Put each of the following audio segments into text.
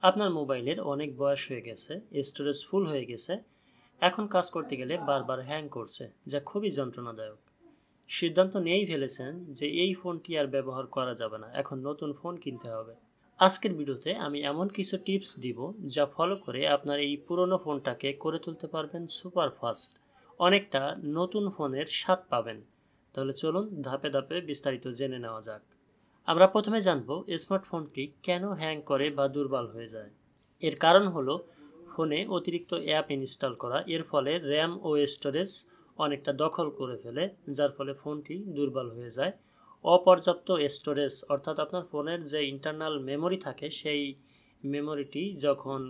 আপনার মোবাইলের অনেক বয়স হয়ে গেছে, স্টোরেজ ফুল হয়ে গেছে, এখন কাজ করতে গেলে বারবার হ্যাং করছে, যা খুবই যন্ত্রণাদায়ক। সিদ্ধান্ত নিয়েই ফেলেছেন যে এই ফোনটি আর ব্যবহার করা যাবে না, এখন নতুন ফোন কিনতে হবে। আজকের ভিডিওতে আমি এমন কিছু টিপস দিব যা ফলো করে আপনার এই পুরনো ফোনটাকে করে তুলতে পারবেন সুপার ফাস্ট, অনেকটা নতুন ফোনের স্বাদ পাবেন। তাহলে চলুন ধাপে ধাপে বিস্তারিত জেনে নেওয়া যাক। আমরা প্রথমে জানব স্মার্টফোনটি কেন হ্যাং করে বা দুর্বল হয়ে যায়। এর কারণ হলো ফোনে অতিরিক্ত অ্যাপ ইনস্টল করা। এর ফলে র্যাম ও স্টোরেজ অনেকটা দখল করে ফেলে, যার ফলে ফোনটি দুর্বল হয়ে যায়। অপর্যাপ্ত স্টোরেজ অর্থাৎ আপনার ফোনের যে ইন্টারনাল মেমোরি থাকে, সেই মেমোরিটি যখন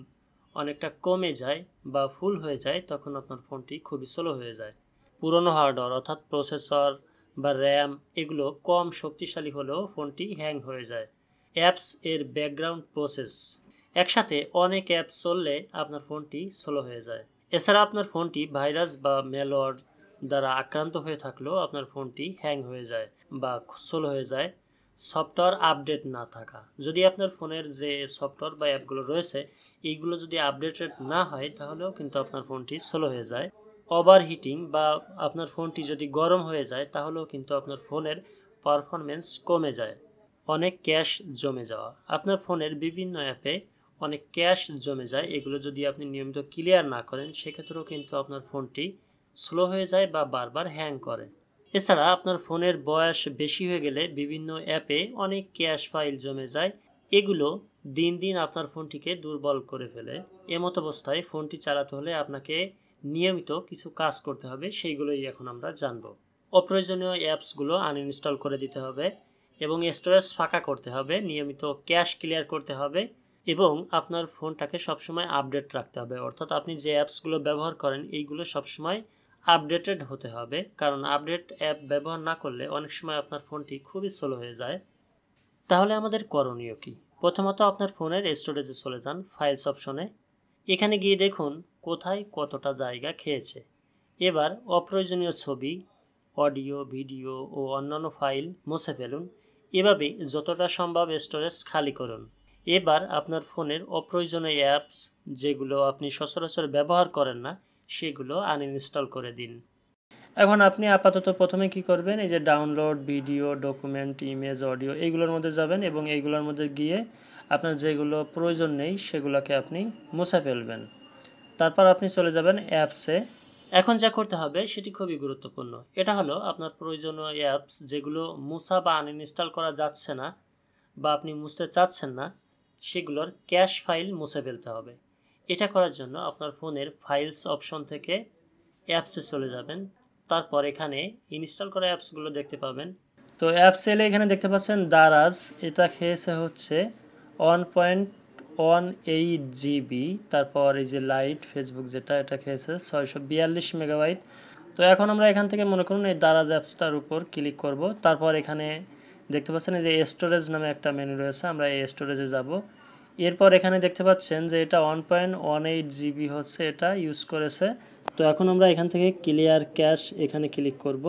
অনেকটা কমে যায় বা ফুল হয়ে যায়, তখন আপনার ফোনটি খুবই স্লো হয়ে যায়। পুরনো হার্ডওয়্যার অর্থাৎ প্রসেসর বা র্যাম এগুলো কম শক্তিশালী হলেও ফোনটি হ্যাং হয়ে যায়। অ্যাপস এর ব্যাকগ্রাউন্ড প্রসেস, একসাথে অনেক অ্যাপ চললে আপনার ফোনটি স্লো হয়ে যায়। এছাড়া আপনার ফোনটি ভাইরাস বা ম্যালওয়্যার দ্বারা আক্রান্ত হয়ে থাকলেও আপনার ফোনটি হ্যাং হয়ে যায় বা স্লো হয়ে যায়। সফটওয়্যার আপডেট না থাকা, যদি আপনার ফোনের যে সফটওয়্যার বা অ্যাপগুলো রয়েছে এইগুলো যদি আপডেটেড না হয়, তাহলেও কিন্তু আপনার ফোনটি স্লো হয়ে যায়। ওভারহিটিং বা আপনার ফোনটি যদি গরম হয়ে যায়, তাহলেও কিন্তু আপনার ফোনের পারফরমেন্স কমে যায়। অনেক ক্যাশ জমে যাওয়া, আপনার ফোনের বিভিন্ন অ্যাপে অনেক ক্যাশ জমে যায়, এগুলো যদি আপনি নিয়মিত ক্লিয়ার না করেন, সেক্ষেত্রেও কিন্তু আপনার ফোনটি স্লো হয়ে যায় বা বারবার হ্যাং করে। এছাড়া আপনার ফোনের বয়স বেশি হয়ে গেলে বিভিন্ন অ্যাপে অনেক ক্যাশ ফাইল জমে যায়, এগুলো দিন দিন আপনার ফোনটিকে দুর্বল করে ফেলে। এমত অবস্থায় ফোনটি চালাতে হলে আপনাকে নিয়মিত কিছু কাজ করতে হবে, সেইগুলোই এখন আমরা জানব। অপ্রয়োজনীয় অ্যাপসগুলো আনইনস্টল করে দিতে হবে এবং স্টোরেজ ফাঁকা করতে হবে, নিয়মিত ক্যাশ ক্লিয়ার করতে হবে এবং আপনার ফোনটাকে সবসময় আপডেট রাখতে হবে। অর্থাৎ আপনি যে অ্যাপসগুলো ব্যবহার করেন এইগুলো সবসময় আপডেটেড হতে হবে, কারণ আপডেট অ্যাপ ব্যবহার না করলে অনেক সময় আপনার ফোনটি খুবই স্লো হয়ে যায়। তাহলে আমাদের করণীয় কি? প্রথমত আপনার ফোনের স্টোরেজে চলে যান, ফাইলস অপশনে। এখানে গিয়ে দেখুন কোথায় কতটা জায়গা খেয়েছে। এবার অপ্রয়োজনীয় ছবি, অডিও, ভিডিও ও অন্যান্য ফাইল মুছে ফেলুন। এভাবে যতটা সম্ভব স্টোরেজ খালি করুন। এবার আপনার ফোনের অপ্রয়োজনীয় অ্যাপস যেগুলো আপনি সচরাচর ব্যবহার করেন না, সেগুলো আনইনস্টল করে দিন। এখন আপনি আপাতত প্রথমে কি করবেন, এই যে download, video, document, image, audio এইগুলোর মধ্যে যাবেন এবং এইগুলোর মধ্যে গিয়ে আপনার যেগুলো প্রয়োজন নেই সেগুলোকে আপনি মুছে ফেলবেন। তারপর আপনি চলে যাবেন অ্যাপসে। এখন যা করতে হবে সেটি খুবই গুরুত্বপূর্ণ। এটা হলো আপনার প্রয়োজনীয় অ্যাপস যেগুলো মুছা বা আনইনস্টল করা যাচ্ছে না বা আপনি মুছতে চাচ্ছেন না, সেগুলোর ক্যাশ ফাইল মুছে ফেলতে হবে। এটা করার জন্য আপনার ফোনের ফাইলস অপশন থেকে অ্যাপসে চলে যাবেন। তারপর এখানে ইনস্টল করা অ্যাপসগুলো দেখতে পাবেন। তো অ্যাপস এলে এখানে দেখতে পাচ্ছেন দারাজ, এটা খেয়েছে হচ্ছে 1.18 জিবি। তারপর এই যে লাইট ফেসবুক যেটা, এটা খেয়েছে 642 মেগাবাইট। তো এখন আমরা এখান থেকে মনে করুন এই দারাজ অ্যাপসটার উপর ক্লিক করব। তারপর এখানে দেখতে পাচ্ছেন এই যে স্টোরেজ নামে একটা মেনু রয়েছে, আমরা এই স্টোরেজে যাব। এরপর এখানে দেখতে পাচ্ছেন যে এটা 1.18 জিবি হচ্ছে এটা ইউজ করেছে। তো এখন আমরা এখান থেকে ক্লিয়ার ক্যাশ এখানে ক্লিক করব।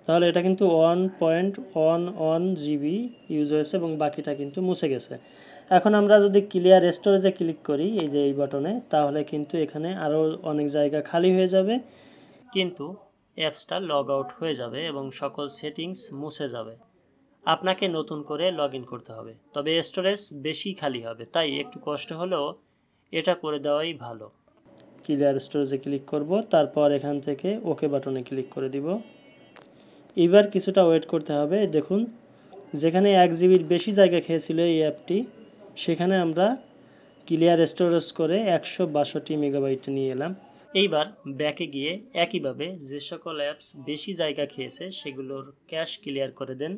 তাহলে এটা কিন্তু 1.11 জিবি ইউজ হয়েছে এবং বাকিটা কিন্তু মুছে গেছে। এখন আমরা যদি ক্লিয়ার স্টোরেজে ক্লিক করি এই যে এই বাটনে, তাহলে কিন্তু এখানে আরও অনেক জায়গা খালি হয়ে যাবে, কিন্তু অ্যাপসটা লগ আউট হয়ে যাবে এবং সকল সেটিংস মুছে যাবে। আপনাকে নতুন করে লগ ইন করতে হবে, তবে স্টোরেজ বেশি খালি হবে, তাই একটু কষ্ট হলেও এটা করে দেওয়াই ভালো। ক্লিয়ার স্টোরেজে ক্লিক করব, তারপর এখান থেকে ওকে বাটনে ক্লিক করে দিব। এবার কিছুটা ওয়েট করতে হবে। দেখুন যেখানে 1 জিবির বেশি জায়গা খেয়েছিল এই অ্যাপটি, সেখানে আমরা ক্লিয়ার স্টোরেজ করে 162 মেগাবাইট নিয়ে এলাম। এইবার ব্যাকে গিয়ে একইভাবে যে সকল অ্যাপস বেশি জায়গা খেয়েছে সেগুলোর ক্যাশ ক্লিয়ার করে দেন,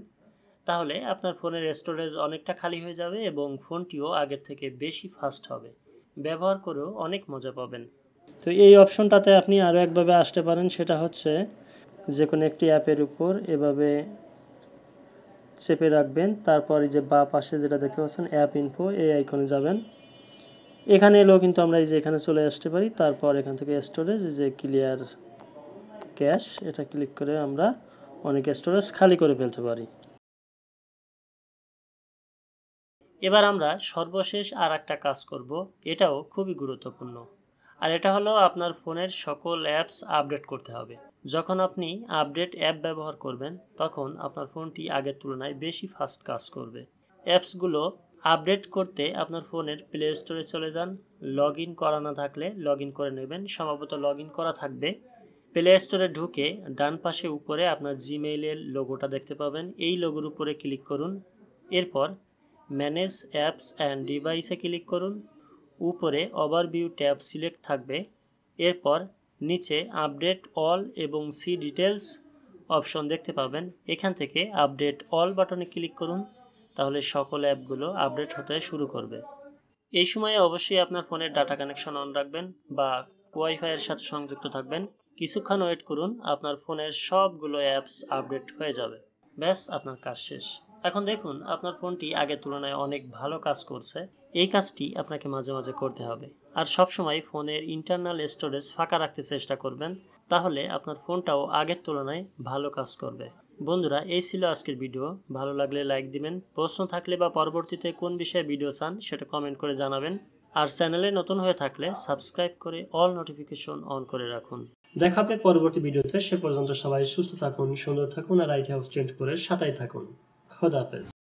তাহলে আপনার ফোনের স্টোরেজ অনেকটা খালি হয়ে যাবে এবং ফোনটিও আগের থেকে বেশি ফাস্ট হবে, ব্যবহার করেও অনেক মজা পাবেন। তো এই অপশনটাতে আপনি আরও একভাবে আসতে পারেন, সেটা হচ্ছে যে কোনো একটি অ্যাপের উপর এভাবে চেপে রাখবেন, তারপর এই যে বাঁ পাশে যেটা দেখতে পাচ্ছেন অ্যাপ ইনফো, এই আইকনে যাবেন। এখানে এলেও কিন্তু আমরা এই যে এখানে চলে আসতে পারি। তারপর এখান থেকে স্টোরেজ, যে ক্লিয়ার ক্যাশ, এটা ক্লিক করে আমরা অনেক স্টোরেজ খালি করে ফেলতে পারি। এবার আমরা সর্বশেষ আর একটা কাজ করব, এটাও খুবই গুরুত্বপূর্ণ। আর এটা হলো আপনার ফোনের সকল অ্যাপস আপডেট করতে হবে। যখন আপনি আপডেট অ্যাপ ব্যবহার করবেন তখন আপনার ফোনটি আগের তুলনায় বেশি ফাস্ট কাজ করবে। অ্যাপসগুলো আপডেট করতে আপনার ফোনের প্লে স্টোরে চলে যান। লগ ইন করা না থাকলে লগ ইন করে নেবেন, সম্ভবত লগ ইন করা থাকবে। প্লে স্টোরে ঢুকে ডান পাশে উপরে আপনার জিমেইলের লোগোটা দেখতে পাবেন, এই লোগোর উপরে ক্লিক করুন। এরপর ম্যানেজ অ্যাপস অ্যান্ড ডিভাইসে ক্লিক করুন। উপরে ওভারভিউ ট্যাব সিলেক্ট থাকবে। এরপর নিচে আপডেট অল এবং সি ডিটেলস অপশন দেখতে পাবেন, এখান থেকে আপডেট অল বাটনে ক্লিক করুন। তাহলে সকল অ্যাপগুলো আপডেট হতে শুরু করবে। এই সময়ে অবশ্যই আপনার ফোনের ডাটা কানেকশন অন রাখবেন বা ওয়াইফাইয়ের সাথে সংযুক্ত থাকবেন। কিছুক্ষণ ওয়েট করুন, আপনার ফোনের সবগুলো অ্যাপস আপডেট হয়ে যাবে। ব্যাস, আপনার কাজ শেষ। এখন দেখুন আপনার ফোনটি আগের তুলনায় অনেক ভালো কাজ করছে। এই কাজটি আপনাকে মাঝে মাঝে করতে হবে। আর সবসময় ফোনের ইন্টারনাল স্টোরেজ ফাঁকা রাখতে চেষ্টা করবেন, তাহলে আপনার ফোনটাও আগের তুলনায় ভালো কাজ করবে। বন্ধুরা, এই ছিল আজকের ভিডিও। ভালো লাগলে লাইক দিবেন। প্রশ্ন থাকলে বা পরবর্তীতে কোন বিষয়ে ভিডিও চান সেটা কমেন্ট করে জানাবেন। আর চ্যানেলে নতুন হয়ে থাকলে সাবস্ক্রাইব করে অল নোটিফিকেশন অন করে রাখুন। দেখা হবে পরবর্তী ভিডিওতে। সে পর্যন্ত সবাই সুস্থ থাকুন, সুন্দর থাকুন আর লাইট হাউস চেঞ্জ করে সাথেই থাকুন। খোদা হাফেজ।